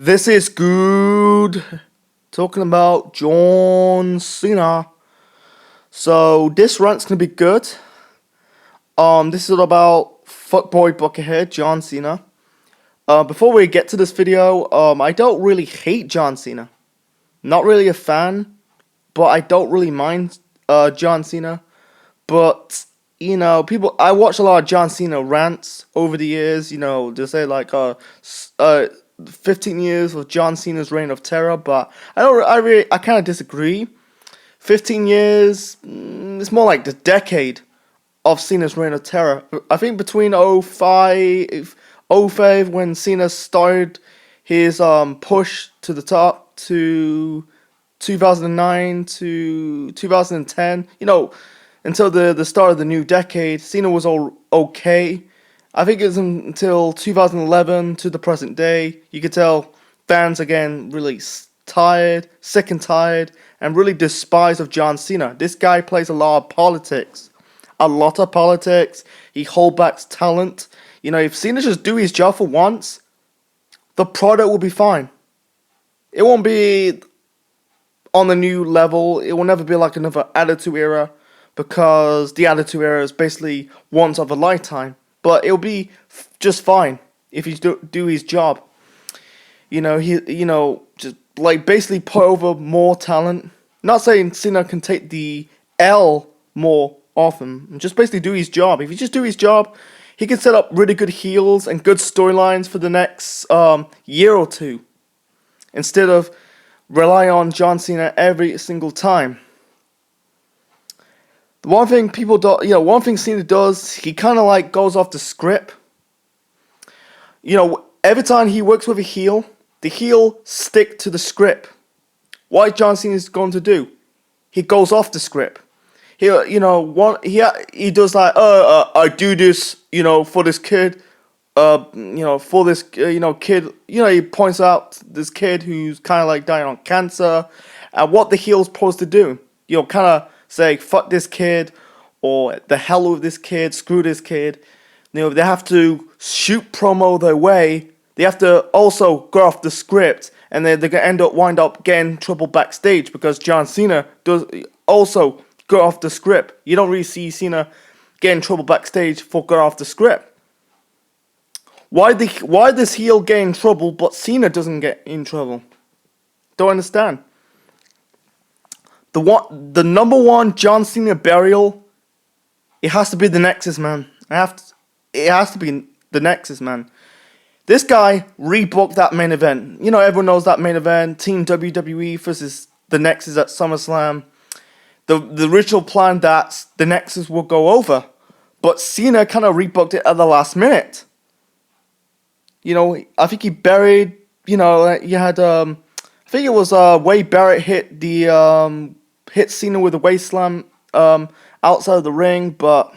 This is good. Talking about John Cena. So this rant's gonna be good. This is all about fuckboy buckethead John Cena. Before we get to this video, I don't really hate John Cena. Not really a fan, but I don't really mind John Cena. But I watch a lot of John Cena rants over the years. They say like 15 years of John Cena's reign of terror, but I kind of disagree. 15 years, it's more like the decade of Cena's reign of terror. I think between '05 when Cena started his push to the top to 2009 to 2010, until the start of the new decade, Cena was all okay. I think it was until 2011 to the present day, you could tell fans again really tired, sick and tired, and really despise of John Cena. This guy plays a lot of politics. A lot of politics. He holdbacks talent. If Cena just do his job for once, the product will be fine. It won't be on the new level. It will never be like another Attitude Era, because the Attitude Era is basically once of a lifetime. But it'll be just fine if he do his job. Just like basically put over more talent. Not saying Cena can take the L more often. Just basically do his job. If he just do his job, he can set up really good heels and good storylines for the next year or two, instead of rely on John Cena every single time. The one thing people do, one thing Cena does, he kind of like goes off the script. Every time he works with a heel, the heel stick to the script. What John Cena is going to do? He goes off the script. He does like, I do this, for this kid, for this, kid. He points out this kid who's kind of like dying on cancer, and what the heel's supposed to do. Kind of say, fuck this kid, or the hell with this kid, screw this kid. They have to shoot promo their way. They have to also go off the script, and they're gonna wind up getting trouble backstage, because John Cena does also go off the script. You don't really see Cena getting trouble backstage for going off the script. Why does heel get in trouble, but Cena doesn't get in trouble? Don't understand. The number one John Cena burial, it has to be the Nexus, man. It has to be the Nexus, man. This guy rebooked that main event. Everyone knows that main event, Team WWE versus the Nexus at SummerSlam. The original plan that the Nexus will go over, but Cena kind of rebooked it at the last minute. I think he buried. You had I think it was Wade Barrett hit Cena with a waist slam outside of the ring, but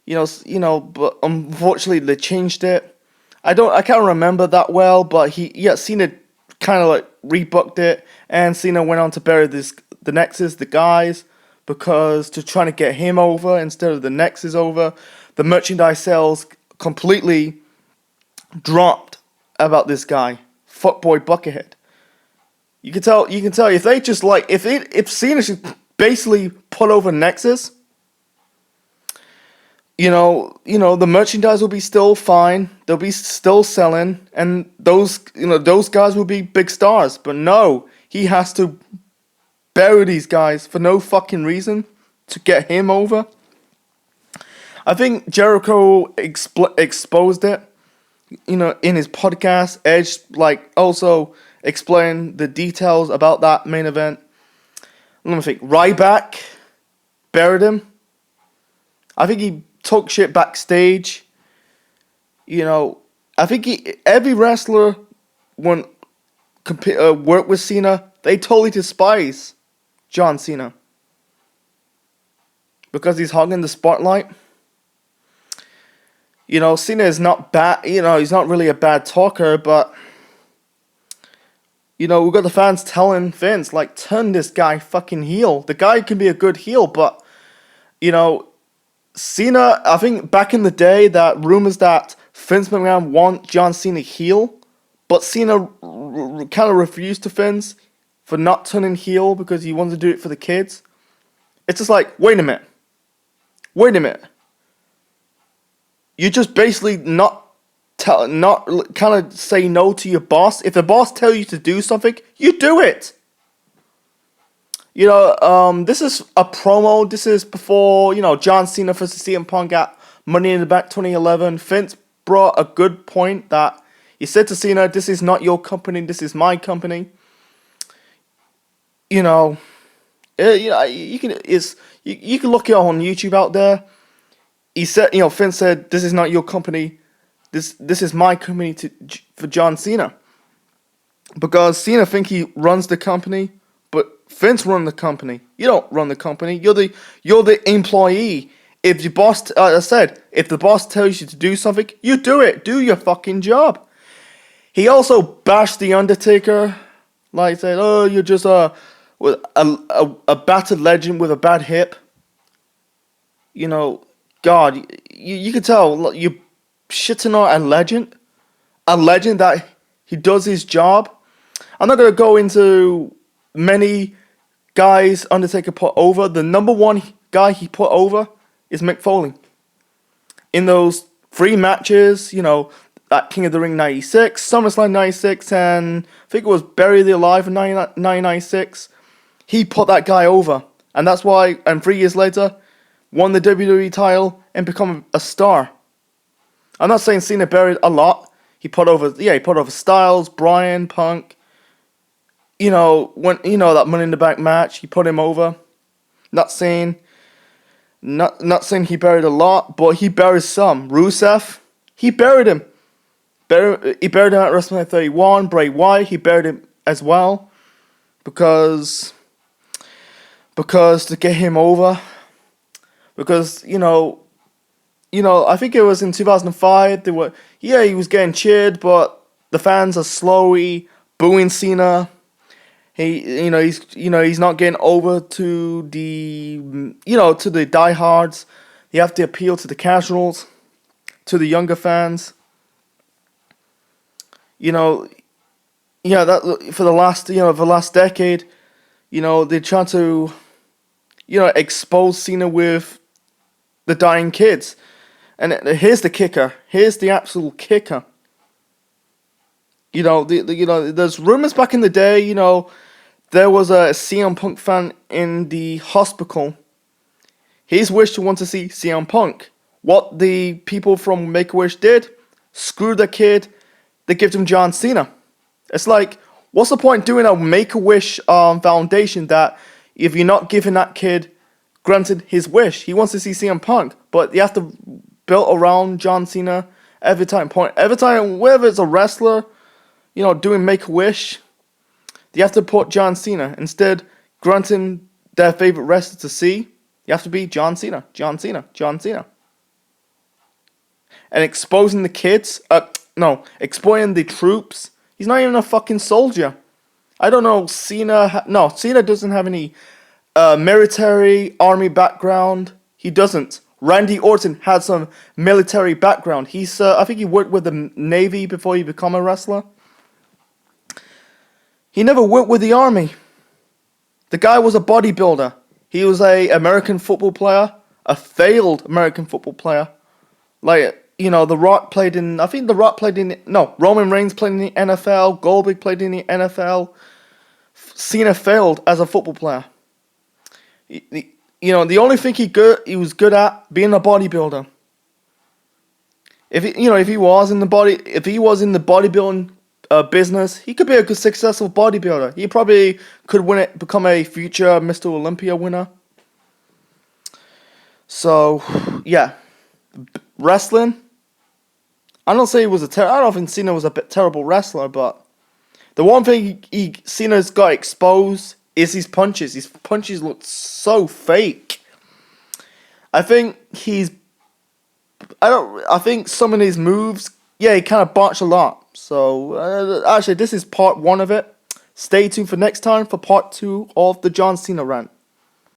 but unfortunately they changed it. I can't remember that well, but Cena kind of like rebooked it, and Cena went on to bury the Nexus, the guys, because to trying to get him over instead of the Nexus over. The merchandise sales completely dropped about this guy, fuckboy buckethead. You can tell if they just like if Cena should basically put over Nexus, the merchandise will be still fine. They'll be still selling, and those guys will be big stars. But no, he has to bury these guys for no fucking reason to get him over. I think Jericho exposed it, in his podcast. Edge also explained the details about that main event. Let me think. Ryback buried him. I think he took shit backstage. I think every wrestler when work with Cena, they totally despise John Cena because he's hogging the spotlight. Cena is not bad. He's not really a bad talker, but we've got the fans telling Vince, like, turn this guy fucking heel. The guy can be a good heel, but Cena, I think back in the day, that rumors that Vince McMahon want John Cena heel, But Cena kind of refused to Vince for not turning heel because he wanted to do it for the kids. It's just like, wait a minute. You just basically not kind of say no to your boss. If the boss tells you to do something, you do it. This is a promo. This is before, John Cena versus CM Punk at Money in the Bank 2011. Vince brought a good point that he said to Cena, this is not your company, this is my company. You can look it up on YouTube out there. He said, Vince said, this is not your company, this is my company for John Cena. Because Cena think he runs the company, but Vince run the company. You don't run the company. You're the employee. If your boss, if the boss tells you to do something, you do it. Do your fucking job. He also bashed the Undertaker, like said, "Oh, you're just a battered legend with a bad hip." God, you can tell you're shitting on a legend that he does his job. I'm not gonna go into many guys Undertaker put over. The number one guy he put over is Mick Foley. In those 3 matches, that King of the Ring 96, SummerSlam 96, and I think it was Bury the Alive in 1996. He put that guy over. And that's why, and 3 years later, won the WWE title and become a star. I'm not saying Cena buried a lot. He put over Styles, Bryan, Punk. That Money in the Bank match, he put him over. Not saying he buried a lot, but he buried some. Rusev, he buried him. He buried him at WrestleMania 31. Bray Wyatt, he buried him as well, because to get him over. Because I think it was in 2005. He was getting cheered, but the fans are slowly booing Cena. He's not getting over to the diehards. You have to appeal to the casuals, to the younger fans. That for the last decade, they try to, expose Cena with the dying kids. And here's the kicker. Here's the absolute kicker. There's rumors back in the day, there was a CM Punk fan in the hospital. His wish to want to see CM Punk. What the people from Make-A-Wish did, screw the kid, they give him John Cena. It's like, what's the point doing a Make-A-Wish foundation that if you're not giving that kid granted his wish, he wants to see CM Punk, but you have to build around John Cena every time, whether it's a wrestler, doing Make-A-Wish, you have to put John Cena. Instead, granting their favorite wrestler to see, you have to be John Cena. And exposing the kids, exploiting the troops. He's not even a fucking soldier. I don't know, Cena doesn't have any military, army background. He doesn't. Randy Orton had some military background. I think he worked with the Navy before he became a wrestler. He never worked with the army. The guy was a bodybuilder. He was a American football player, a failed American football player. Roman Reigns played in the NFL, Goldberg played in the NFL. Cena failed as a football player. The only thing he was good at being a bodybuilder. If he was in the bodybuilding business, he could be a good successful bodybuilder. He probably could become a future Mr. Olympia winner. So, yeah, wrestling. I don't think Cena was a terrible wrestler, but the one thing Cena's got exposed is his punches. His punches look so fake. I think some of his moves, he kind of botched a lot. So, actually, this is part 1 of it. Stay tuned for next time for part 2 of the John Cena rant.